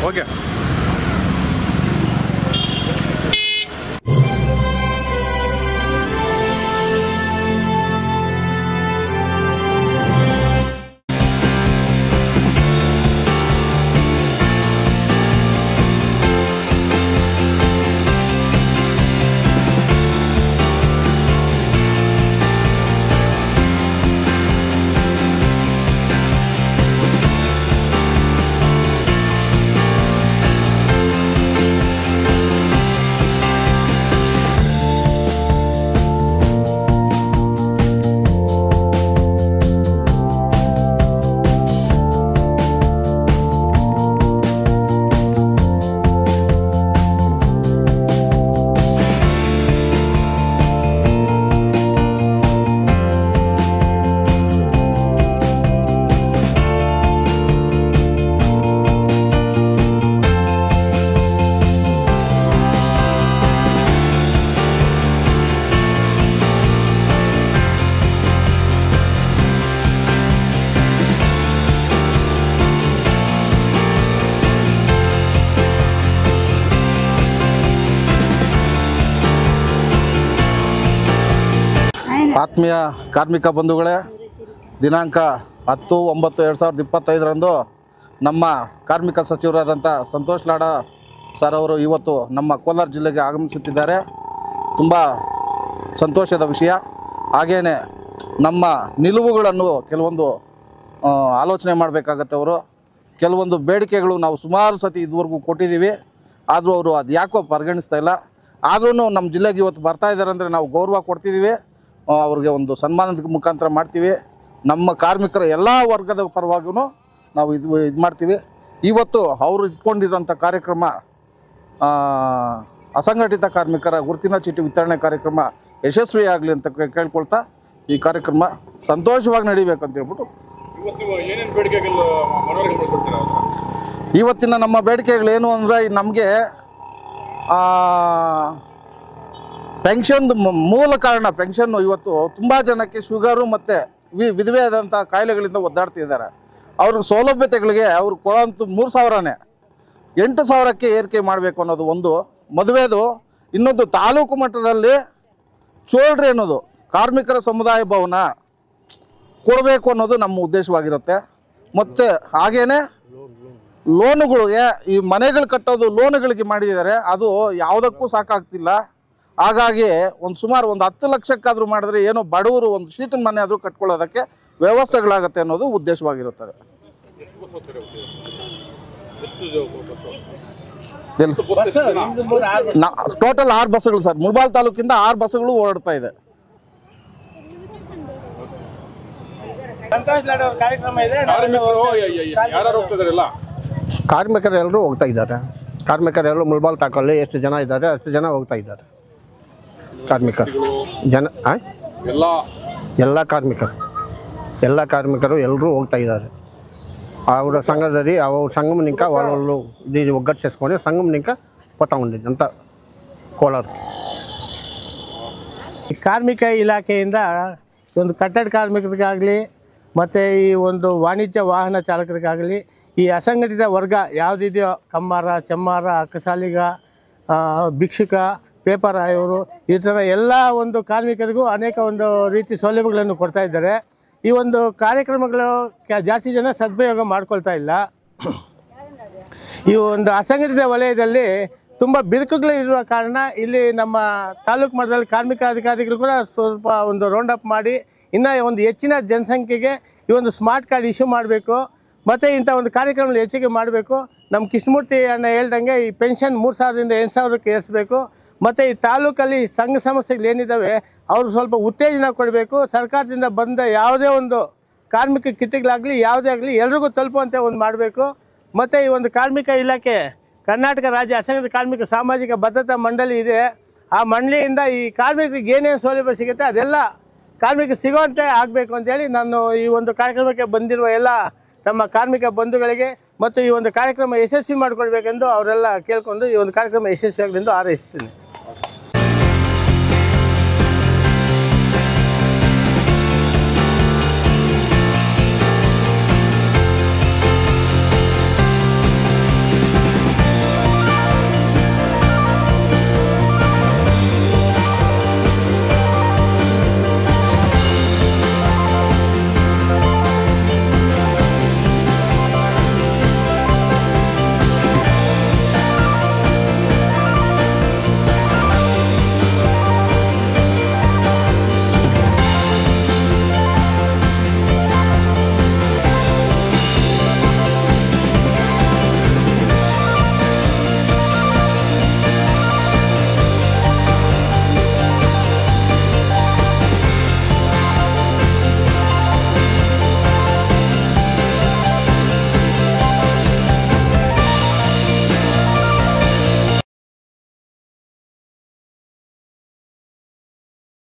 Okay. ಆತ್ಮೀಯ ಕಾರ್ಮಿಕ ಬಂಧುಗಳೇ, ದಿನಾಂಕ 10/9/2025 ನಮ್ಮ ಕಾರ್ಮಿಕ ಸಚಿವರಾದಂಥ ಸಂತೋಷ್ ಲಾಡ ಸರ್ ಅವರು ಇವತ್ತು ನಮ್ಮ ಕೋಲಾರ ಜಿಲ್ಲೆಗೆ ಆಗಮಿಸುತ್ತಿದ್ದಾರೆ. ತುಂಬ ಸಂತೋಷದ ವಿಷಯ. ಹಾಗೆಯೇ ನಮ್ಮ ನಿಲುವುಗಳನ್ನು ಕೆಲವೊಂದು ಆಲೋಚನೆ ಮಾಡಬೇಕಾಗತ್ತೆ. ಅವರು ಕೆಲವೊಂದು ಬೇಡಿಕೆಗಳು ನಾವು ಸುಮಾರು ಸತಿ ಇದುವರೆಗೂ ಕೊಟ್ಟಿದ್ದೀವಿ, ಆದರೂ ಅವರು ಅದು ಯಾಕೋ ಪರಿಗಣಿಸ್ತಾ ಇಲ್ಲ. ಆದ್ರೂ ನಮ್ಮ ಜಿಲ್ಲೆಗೆ ಇವತ್ತು ಬರ್ತಾ ಇದ್ದಾರೆ ಅಂದರೆ ನಾವು ಗೌರವ ಕೊಡ್ತಿದ್ದೀವಿ, ಅವ್ರಿಗೆ ಒಂದು ಸನ್ಮಾನದ ಮುಖಾಂತರ ಮಾಡ್ತೀವಿ. ನಮ್ಮ ಕಾರ್ಮಿಕರ ಎಲ್ಲ ವರ್ಗದ ಪರವಾಗೂ ನಾವು ಇದು ಮಾಡ್ತೀವಿ. ಇವತ್ತು ಅವರು ಇಟ್ಕೊಂಡಿರೋಂಥ ಕಾರ್ಯಕ್ರಮ ಅಸಂಘಟಿತ ಕಾರ್ಮಿಕರ ಗುರುತಿನ ಚೀಟಿ ವಿತರಣೆ ಕಾರ್ಯಕ್ರಮ ಯಶಸ್ವಿಯಾಗಲಿ ಅಂತ ಕೇಳ್ಕೊಳ್ತಾ ಈ ಕಾರ್ಯಕ್ರಮ ಸಂತೋಷವಾಗಿ ನಡೀಬೇಕಂತ ಹೇಳ್ಬಿಟ್ಟು ಇವತ್ತಿನ ನಮ್ಮ ಬೇಡಿಕೆಗಳೇನು ಅಂದರೆ, ನಮಗೆ ಪೆನ್ಷನ್ದು ಮೂಲ ಕಾರಣ ಪೆನ್ಷನ್ನು ಇವತ್ತು ತುಂಬ ಜನಕ್ಕೆ ಶುಗರು ಮತ್ತು ವಿಧವೆ ಆದಂಥ ಕಾಯಿಲೆಗಳಿಂದ ಒದ್ದಾಡ್ತಿದ್ದಾರೆ. ಅವ್ರಿಗೆ ಸೌಲಭ್ಯತೆಗಳಿಗೆ ಅವ್ರು ಕೊಡೋಂಥ 3,000ನೇ 8,000ಕ್ಕೆ ಏರಿಕೆ ಮಾಡಬೇಕು ಅನ್ನೋದು ಒಂದು. ಮದುವೆದು ಇನ್ನೊಂದು ತಾಲೂಕು ಮಟ್ಟದಲ್ಲಿ ಚೋಳ್ರಿ ಅನ್ನೋದು ಕಾರ್ಮಿಕರ ಸಮುದಾಯ ಭವನ ಕೊಡಬೇಕು ಅನ್ನೋದು ನಮ್ಮ ಉದ್ದೇಶವಾಗಿರುತ್ತೆ. ಮತ್ತು ಹಾಗೇ ಲೋನುಗಳಿಗೆ ಈ ಮನೆಗಳು ಕಟ್ಟೋದು ಲೋನುಗಳಿಗೆ ಮಾಡಿದ್ದಾರೆ, ಅದು ಯಾವುದಕ್ಕೂ ಸಾಕಾಗ್ತಿಲ್ಲ. ಹಾಗಾಗಿ ಸುಮಾರು 10 ಲಕ್ಷಕ್ಕಾದರೂ ಮಾಡಿದ್ರೆ ಏನೋ ಬಡವರು ಒಂದು ಶೀಟಿನ ಮನೆ ಆದರೂ ಕಟ್ಕೊಳ್ಳೋದಕ್ಕೆ ವ್ಯವಸ್ಥೆಗಳಾಗುತ್ತೆ ಅನ್ನೋದು ಉದ್ದೇಶವಾಗಿರುತ್ತದೆ. ಟೋಟಲ್ 6 ಬಸ್ಸುಗಳು ಸರ್, ಮುಳಬಾಲ್ ತಾಲೂಕಿಂದ 6 ಬಸ್ಸುಗಳು ಓಡಾಡ್ತಾ ಇದೆ. ಕಾರ್ಮಿಕರೆಲ್ಲರೂ ಹೋಗ್ತಾ ಇದ್ದಾರೆ. ಕಾರ್ಮಿಕರೆಲ್ಲರೂ ಮುಳಬಾಲ್ ತಾಲೂಕಲ್ಲಿ ಎಷ್ಟು ಜನ ಇದ್ದಾರೆ ಅಷ್ಟು ಜನ ಹೋಗ್ತಾ ಇದ್ದಾರೆ. ಕಾರ್ಮಿಕರು ಜನ ಎಲ್ಲ ಕಾರ್ಮಿಕರು ಎಲ್ಲರೂ ಹೋಗ್ತಾ ಇದ್ದಾರೆ. ಅವರ ಸಂಘದಲ್ಲಿ ಅವ್ರ ಸಂಗಮನಿಂಕ వాళ్ళు ఇది ಒಗ್ಗಟ್ಟು చేసుకొని ಸಂಗಮನಿಂಕ పోతా ఉండేది ಅಂತ ಕೋಲಾರ. ಕಾರ್ಮಿಕ ಇಲಾಖೆಯಿಂದ ಒಂದು ಕಟ್ಟಡ ಕಾರ್ಮಿಕರಿಗಾಗಲಿ ಮತ್ತು ಈ ಒಂದು ವಾಣಿಜ್ಯ ವಾಹನ ಚಾಲಕರಿಗಾಗಲಿ ಈ ಅಸಂಘಟಿತ ವರ್ಗ ಯಾವುದಿದೆಯೋ ಕಮ್ಮಾರ, ಚೆಮ್ಮಾರ, ಅಕ್ಕಸಾಲಿಗ, ಭಿಕ್ಷುಕ, ಪೇಪರ್ ಆಯೋರು, ಈ ಥರ ಎಲ್ಲ ಒಂದು ಕಾರ್ಮಿಕರಿಗೂ ಅನೇಕ ಒಂದು ರೀತಿ ಸೌಲಭ್ಯಗಳನ್ನು ಕೊಡ್ತಾ ಇದ್ದಾರೆ. ಈ ಒಂದು ಕಾರ್ಯಕ್ರಮಗಳು ಜಾಸ್ತಿ ಜನ ಸದುಪಯೋಗ ಮಾಡ್ಕೊಳ್ತಾ ಇಲ್ಲ. ಈ ಒಂದು ಅಸಂಘಟಿತ ವಲಯದಲ್ಲಿ ತುಂಬ ಬಿರುಕುಗಳಿರುವ ಕಾರಣ ಇಲ್ಲಿ ನಮ್ಮ ತಾಲೂಕು ಮಟ್ಟದಲ್ಲಿ ಕಾರ್ಮಿಕ ಅಧಿಕಾರಿಗಳು ಕೂಡ ಸ್ವಲ್ಪ ಒಂದು ರೌಂಡ್ ಅಪ್ ಮಾಡಿ ಇನ್ನೂ ಒಂದು ಹೆಚ್ಚಿನ ಜನಸಂಖ್ಯೆಗೆ ಈ ಒಂದು ಸ್ಮಾರ್ಟ್ ಕಾರ್ಡ್ ಇಶ್ಯೂ ಮಾಡಬೇಕು. ಮತ್ತು ಇಂಥ ಒಂದು ಕಾರ್ಯಕ್ರಮ ಹೆಚ್ಚಿಗೆ ಮಾಡಬೇಕು. ನಮ್ಮ ಕೃಷ್ಣಮೂರ್ತಿ ಅಣ್ಣ ಹೇಳ್ದಂಗೆ ಈ ಪೆನ್ಷನ್ 3,000ರಿಂದ 8,000ಕ್ಕೆ ಏರಿಸಬೇಕು. ಮತ್ತು ಈ ತಾಲೂಕಲ್ಲಿ ಸಂಘ ಸಂಸ್ಥೆಗಳು ಏನಿದ್ದಾವೆ ಅವರು ಸ್ವಲ್ಪ ಉತ್ತೇಜನ ಕೊಡಬೇಕು. ಸರ್ಕಾರದಿಂದ ಬಂದ ಯಾವುದೇ ಒಂದು ಕಾರ್ಮಿಕ ಕಿಟ್ಗಳಾಗಲಿ ಯಾವುದೇ ಆಗಲಿ ಎಲ್ರಿಗೂ ತಲುಪುವಂತೆ ಒಂದು ಮಾಡಬೇಕು. ಮತ್ತು ಈ ಒಂದು ಕಾರ್ಮಿಕ ಇಲಾಖೆ ಕರ್ನಾಟಕ ರಾಜ್ಯ ಅಸಂಘಟಿತ ಕಾರ್ಮಿಕ ಸಾಮಾಜಿಕ ಭದ್ರತಾ ಮಂಡಳಿ ಇದೆ. ಆ ಮಂಡಳಿಯಿಂದ ಈ ಕಾರ್ಮಿಕರಿಗೆ ಏನೇನು ಸೌಲಭ್ಯ ಸಿಗುತ್ತೆ ಅದೆಲ್ಲ ಕಾರ್ಮಿಕರಿಗೆ ಸಿಗುವಂತೆ ಆಗಬೇಕು ಅಂತೇಳಿ ನಾನು ಈ ಒಂದು ಕಾರ್ಯಕ್ರಮಕ್ಕೆ ಬಂದಿರುವ ಎಲ್ಲ ನಮ್ಮ ಕಾರ್ಮಿಕ ಬಂಧುಗಳಿಗೆ ಮತ್ತು ಈ ಒಂದು ಕಾರ್ಯಕ್ರಮ ಯಶಸ್ವಿ ಮಾಡಿಕೊಡ್ಬೇಕೆಂದು ಅವರೆಲ್ಲ ಕೇಳಿಕೊಂಡು ಈ ಒಂದು ಕಾರ್ಯಕ್ರಮ ಯಶಸ್ವಿಯಾಗಲೆಂದು ಹಾರೈಸ್ತೀನಿ.